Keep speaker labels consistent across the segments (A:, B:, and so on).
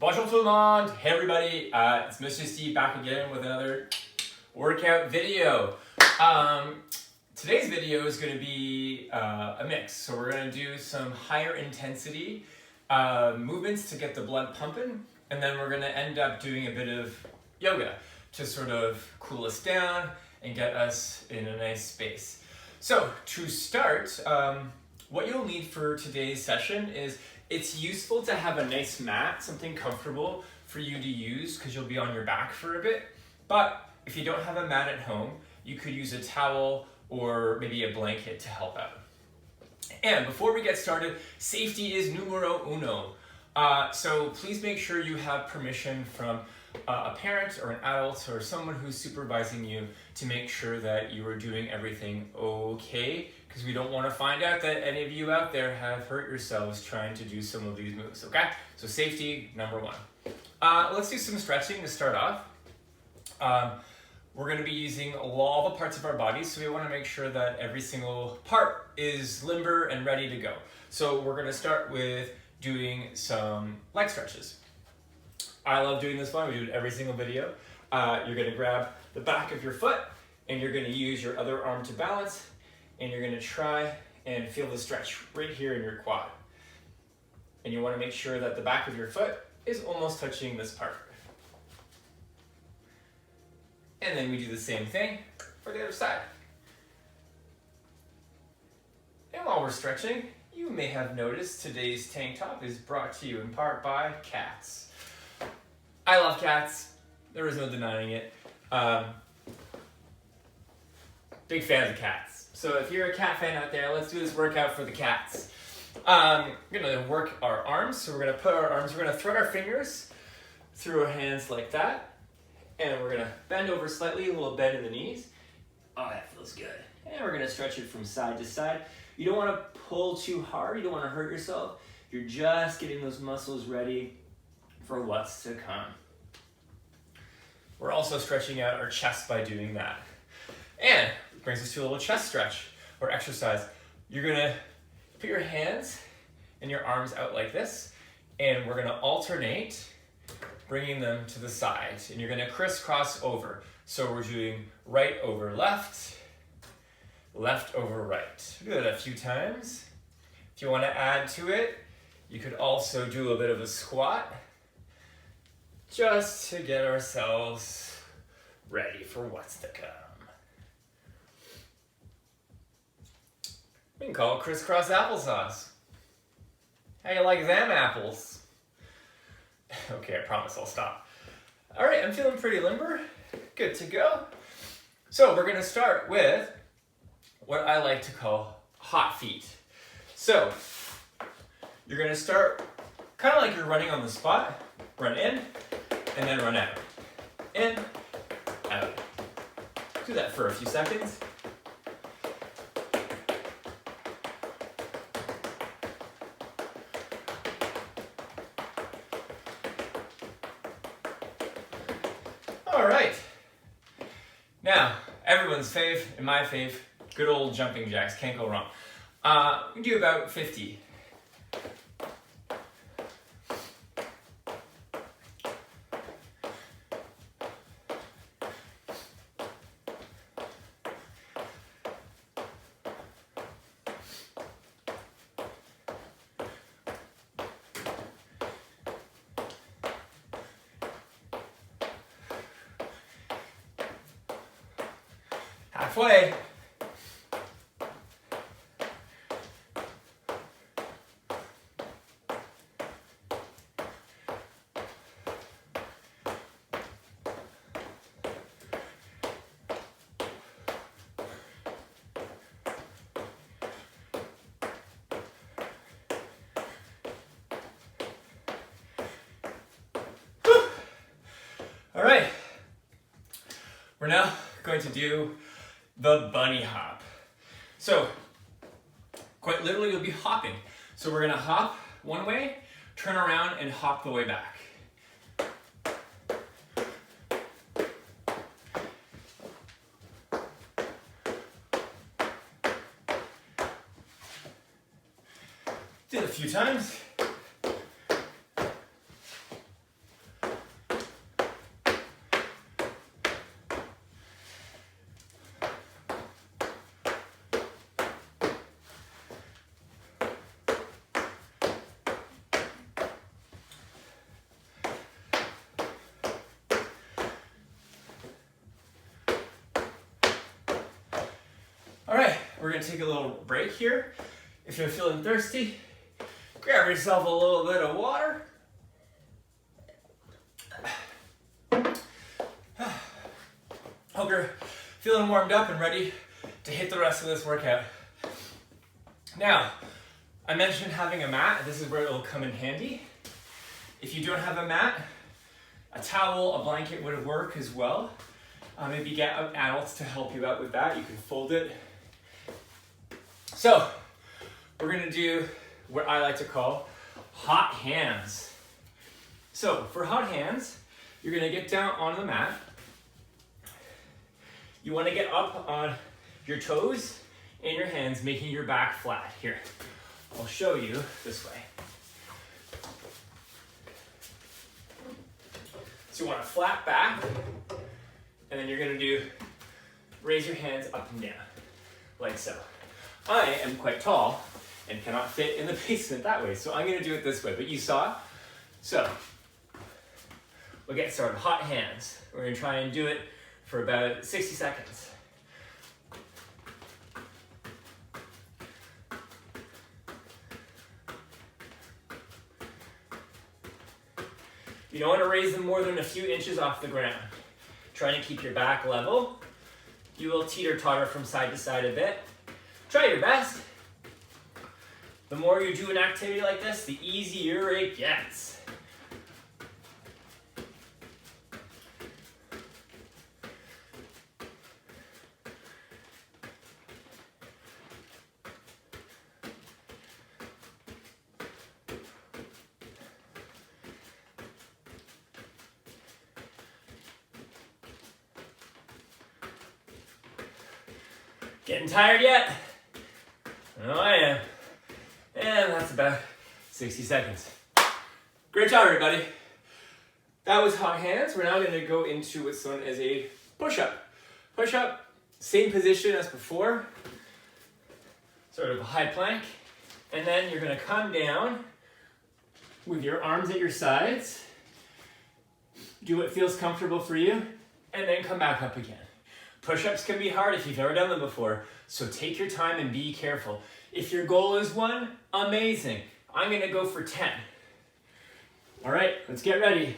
A: Bonjour tout le monde! Hey everybody, it's Monsieur Steve back again with another workout video. Today's video is going to be a mix. So we're going to do some higher intensity movements to get the blood pumping, and then we're going to end up doing a bit of yoga to sort of cool us down and get us in a nice space. So to start, what you'll need for today's session is it's useful to have a nice mat, something comfortable for you to use because you'll be on your back for a bit. But if you don't have a mat at home, you could use a towel or maybe a blanket to help out. And before we get started, safety is numero uno. So please make sure you have permission from a parent or an adult or someone who's supervising you to make sure that you are doing everything okay, because we don't want to find out that any of you out there have hurt yourselves trying to do some of these moves, okay? So safety, number one. Let's do some stretching to start off. We're going to be using all the parts of our body, so we want to make sure that every single part is limber and ready to go. So we're going to start with doing some leg stretches. I love doing this one. We do it every single video. You're going to grab the back of your foot and you're going to use your other arm to balance, and you're going to try and feel the stretch right here in your quad. And you want to make sure that the back of your foot is almost touching this part. And then we do the same thing for the other side. And while we're stretching, you may have noticed today's tank top is brought to you in part by cats. I love cats. There is no denying it. Big fan of cats. So if you're a cat fan out there, let's do this workout for the cats. We're gonna work our arms. So we're gonna put our arms, we're gonna thread our fingers through our hands like that. And we're gonna bend over slightly, a little bend in the knees. Oh, that feels good. And we're gonna stretch it from side to side. You don't wanna pull too hard. You don't wanna hurt yourself. You're just getting those muscles ready for what's to come. We're also stretching out our chest by doing that. And it brings us to a little chest stretch or exercise. You're gonna put your hands and your arms out like this, and we're gonna alternate bringing them to the side, and you're gonna crisscross over. So we're doing right over left, left over right. Do that a few times. If you wanna add to it, you could also do a bit of a squat, just to get ourselves ready for what's to come. We can call it crisscross applesauce. How you like them apples? Okay, I promise I'll stop. All right, I'm feeling pretty limber. Good to go. So we're gonna start with what I like to call hot feet. So you're gonna start kind of like you're running on the spot. Run in, and then run out. In, out. Do that for a few seconds. All right. Now, everyone's fave, and my fave, good old jumping jacks, can't go wrong. We can do about 50. Halfway. All right. We're now going to do the bunny hop. So, quite literally you'll be hopping. So we're gonna hop one way, turn around and hop the way back. Do it a few times. All right, we're gonna take a little break here. If you're feeling thirsty, grab yourself a little bit of water. Hope you're feeling warmed up and ready to hit the rest of this workout. Now, I mentioned having a mat. This is where it will come in handy. If you don't have a mat, a towel, a blanket would work as well. Maybe get adults to help you out with that. You can fold it. So, we're gonna do what I like to call hot hands. So, for hot hands, you're gonna get down on the mat. You wanna get up on your toes and your hands, making your back flat. Here, I'll show you this way. So you want a flat back, and then you're gonna raise your hands up and down, like so. I am quite tall and cannot fit in the basement that way, so I'm gonna do it this way, but you saw? So, we'll get started, hot hands. We're gonna try and do it for about 60 seconds. You don't want to raise them more than a few inches off the ground. Trying to keep your back level. You will teeter-totter from side to side a bit. Try your best. The more you do an activity like this, the easier it gets. Getting tired yet? No, I am. And that's about 60 seconds. Great job, everybody. That was hot hands. We're now going to go into what's known as a push-up. Push-up, same position as before. Sort of a high plank. And then you're going to come down with your arms at your sides. Do what feels comfortable for you. And then come back up again. Push-ups can be hard if you've never done them before, so take your time and be careful. If your goal is 1, amazing. I'm gonna go for 10. All right, let's get ready.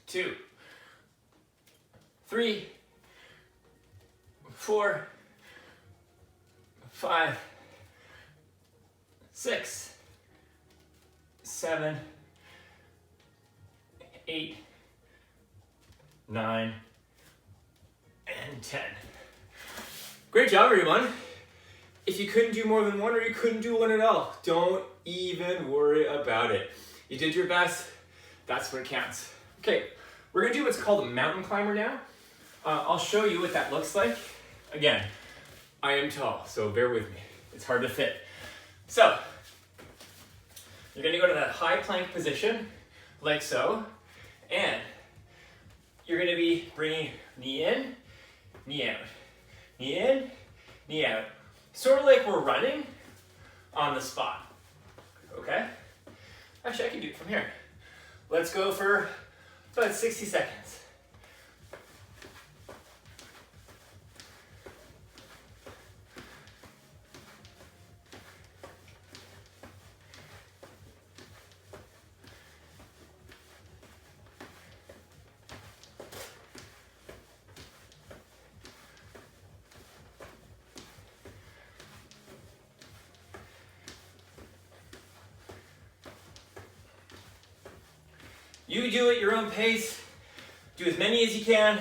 A: 2, 3, 4, 5, 6, 7, 8, 9, and 10. Great job, everyone. If you couldn't do more than one or you couldn't do one at all, don't even worry about it. You did your best, that's what counts. Okay, we're gonna do what's called a mountain climber now. I'll show you what that looks like. Again, I am tall, so bear with me. It's hard to fit. So, you're gonna go to that high plank position, like so, and you're gonna be bringing knee in, knee out, knee in, knee out. Sort of like we're running on the spot, okay? Actually, I can do it from here. Let's go for about 60 seconds. You do it at your own pace. Do as many as you can.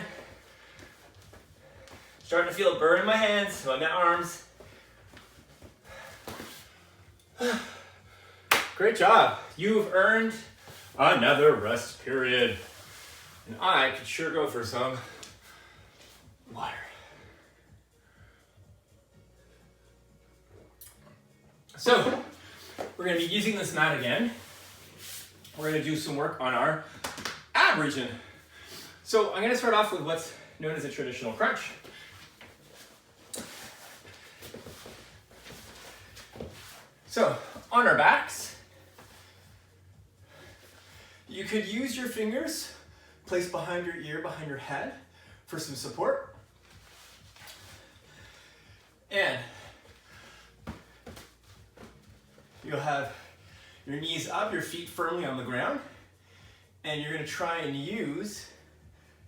A: Starting to feel a burn in my hands, so my arms. Great job. You've earned another rest period. And I could sure go for some water. So, we're going to be using this mat again. We're going to do some work on our ab region. So I'm going to start off with what's known as a traditional crunch. So on our backs, you could use your fingers placed behind your ear, behind your head for some support. And you'll have your knees up, your feet firmly on the ground, and you're gonna try and use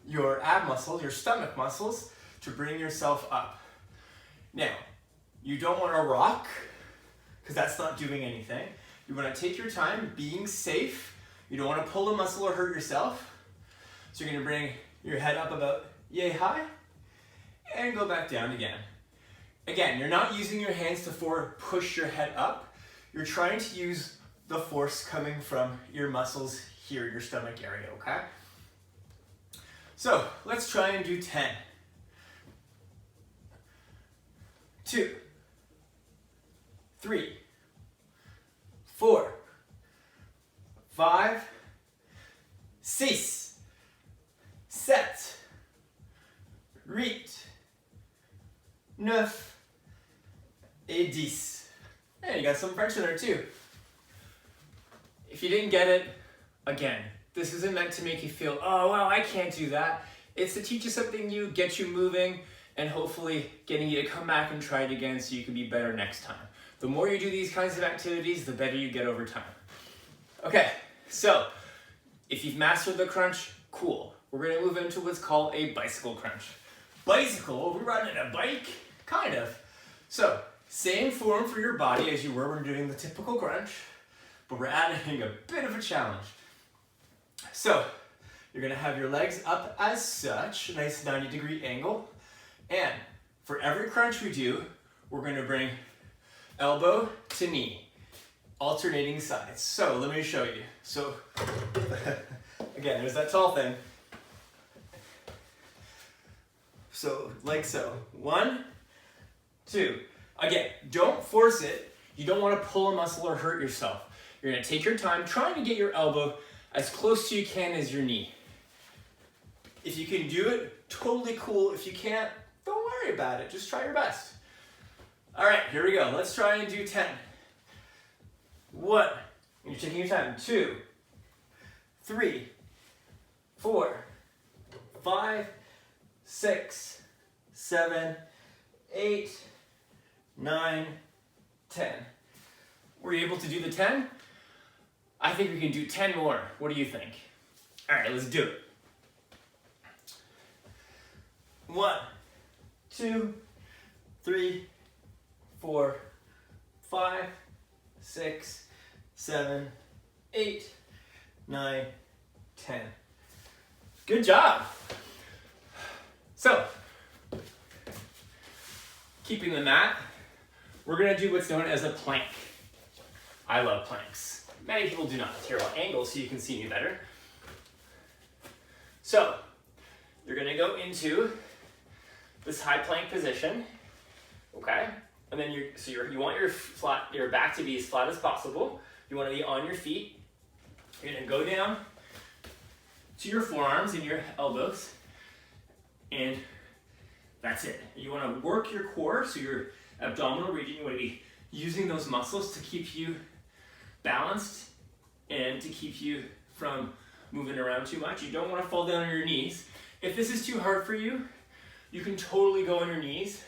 A: your ab muscles, your stomach muscles, to bring yourself up. Now, you don't wanna rock, because that's not doing anything. You wanna take your time, being safe. You don't wanna pull a muscle or hurt yourself. So you're gonna bring your head up about yay high, and go back down again. Again, you're not using your hands to push your head up. You're trying to use the force coming from your muscles here, your stomach area, okay? So let's try and do 10. 2, 3, 4, 5, 6, 7, 8, 9, et 10. Hey, you got some French in there too. If you didn't get it, again, this isn't meant to make you feel, oh, well, I can't do that. It's to teach you something new, get you moving, and hopefully getting you to come back and try it again so you can be better next time. The more you do these kinds of activities, the better you get over time. Okay, so if you've mastered the crunch, cool. We're gonna move into what's called a bicycle crunch. Bicycle, we're riding a bike? Kind of. So, same form for your body as you were when doing the typical crunch, but we're adding a bit of a challenge. So, you're gonna have your legs up as such, a nice 90-degree angle. And for every crunch we do, we're gonna bring elbow to knee, alternating sides. So let me show you. So again, there's that tall thing. So like so, 1, 2. Again, don't force it. You don't wanna pull a muscle or hurt yourself. You're gonna take your time, trying to get your elbow as close to you can as your knee. If you can do it, totally cool. If you can't, don't worry about it. Just try your best. All right, here we go. Let's try and do 10. 1, you're taking your time. 2, 3, 4, 5, 6, 7, 8, 9, 10. Were you able to do the 10? I think we can do 10 more. What do you think? All right, let's do it. 1, 2, 3, 4, 5, 6, 7, 8, 9, 10. Good job. So, keeping the mat, we're gonna do what's known as a plank. I love planks. Many people do not. Here, I'll angle so you can see me better. So, you're gonna go into this high plank position, okay? And then you want your back to be as flat as possible. You want to be on your feet. You're gonna go down to your forearms and your elbows, and that's it. You want to work your core, so your abdominal region. You want to be using those muscles to keep you balanced and to keep you from moving around too much. You don't want to fall down on your knees. If this is too hard for you, you can totally go on your knees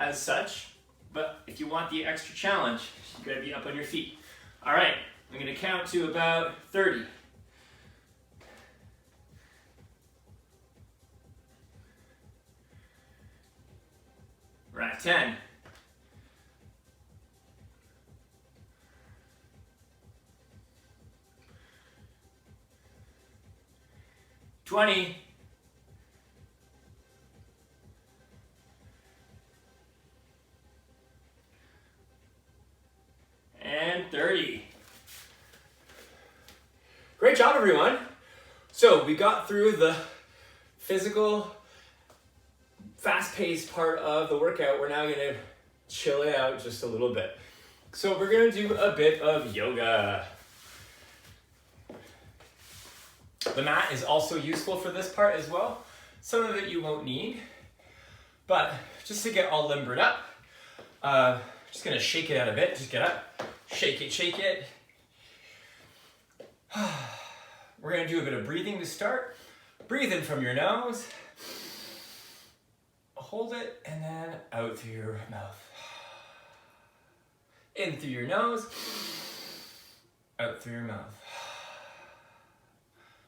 A: as such, but if you want the extra challenge, you gotta be up on your feet. All right, I'm gonna count to about 30. We're at 10. 20. And 30. Great job, everyone. So we got through the physical, fast-paced part of the workout. We're now gonna chill it out just a little bit. So we're gonna do a bit of yoga. The mat is also useful for this part as well. Some of it you won't need, but just to get all limbered up, just gonna shake it out a bit. Just get up, shake it, shake it. We're gonna do a bit of breathing to start. Breathe in from your nose. hold it, and then out through your mouth. In through your nose, out through your mouth.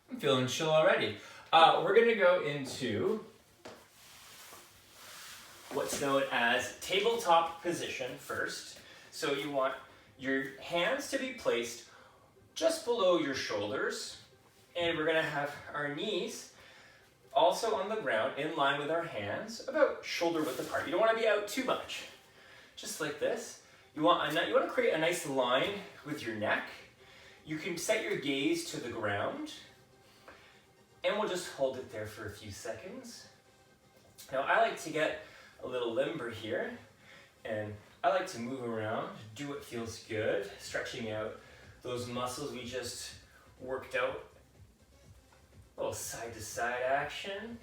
A: I'm feeling chill already. We're gonna go into what's known as tabletop position first. So you want your hands to be placed just below your shoulders, and we're gonna have our knees also on the ground in line with our hands, about shoulder width apart. You don't wanna be out too much. Just like this. You want to create a nice line with your neck. You can set your gaze to the ground, and we'll just hold it there for a few seconds. Now I like to get a little limber here, and I like to move around, do what feels good, stretching out those muscles we just worked out. A little side to side action.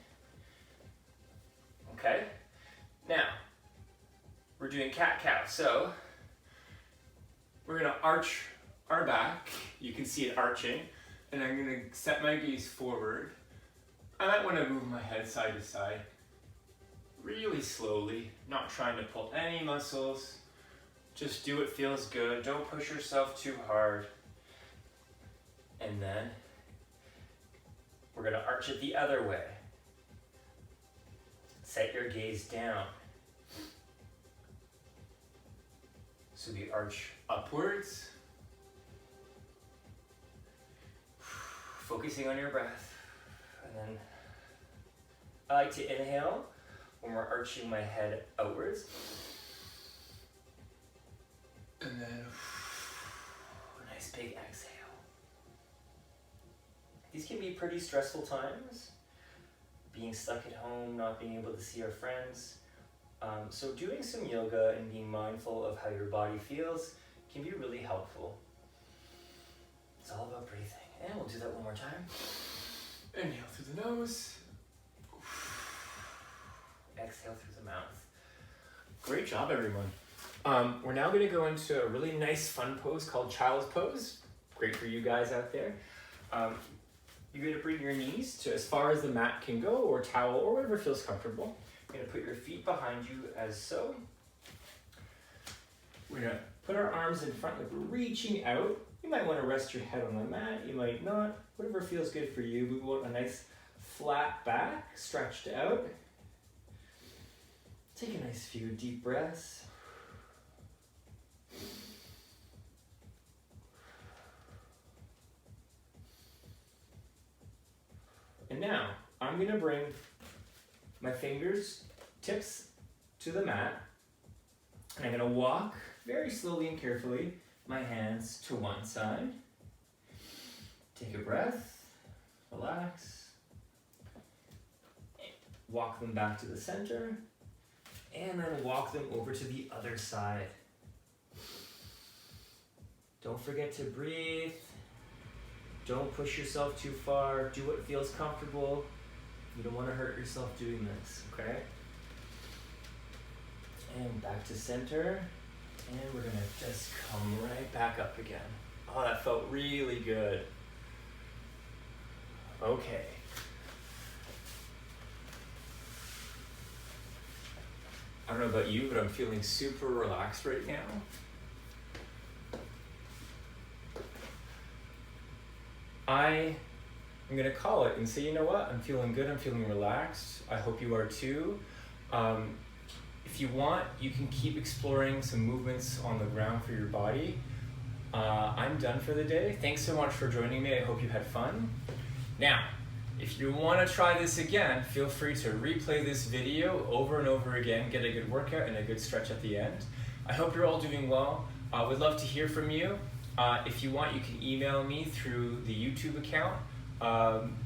A: Okay, now we're doing cat-cow. So we're gonna arch our back. You can see it arching, and I'm gonna set my gaze forward. I might wanna move my head side to side really slowly, not trying to pull any muscles. Just do what feels good. Don't push yourself too hard. And then we're gonna arch it the other way. Set your gaze down. So we arch upwards, focusing on your breath. And then I like to inhale when we're arching my head outwards. And then a nice big exhale. These can be pretty stressful times, being stuck at home, not being able to see our friends. So doing some yoga and being mindful of how your body feels can be really helpful. It's all about breathing. And we'll do that one more time. Inhale through the nose. Exhale through the mouth. Great job, everyone. We're now going to go into a really nice fun pose called child's pose. Great for you guys out there. You're going to bring your knees to as far as the mat can go, or towel, or whatever feels comfortable. You're going to put your feet behind you as so. We're going to put our arms in front like we're reaching out. You might want to rest your head on the mat, you might not. Whatever feels good for you. We want a nice flat back, stretched out. Take a nice few deep breaths. And now, I'm going to bring my fingers, tips to the mat, and I'm going to walk very slowly and carefully my hands to one side. Take a breath, relax, walk them back to the center, and then walk them over to the other side. Don't forget to breathe. Don't push yourself too far. Do what feels comfortable. You don't want to hurt yourself doing this, okay? And back to center. And we're going to just come right back up again. Oh, that felt really good. Okay. I don't know about you, but I'm feeling super relaxed right now. I'm going to call it and say, you know what? I'm feeling good. I'm feeling relaxed. I hope you are too. If you want, you can keep exploring some movements on the ground for your body. I'm done for the day. Thanks so much for joining me. I hope you had fun. Now, if you want to try this again, feel free to replay this video over and over again, get a good workout and a good stretch at the end. I hope you're all doing well. We'd love to hear from you. If you want, you can email me through the YouTube account.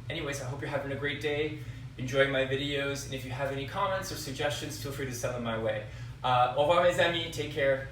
A: Anyways, I hope you're having a great day, enjoying my videos, and if you have any comments or suggestions, feel free to send them my way. Au revoir mes amis, take care.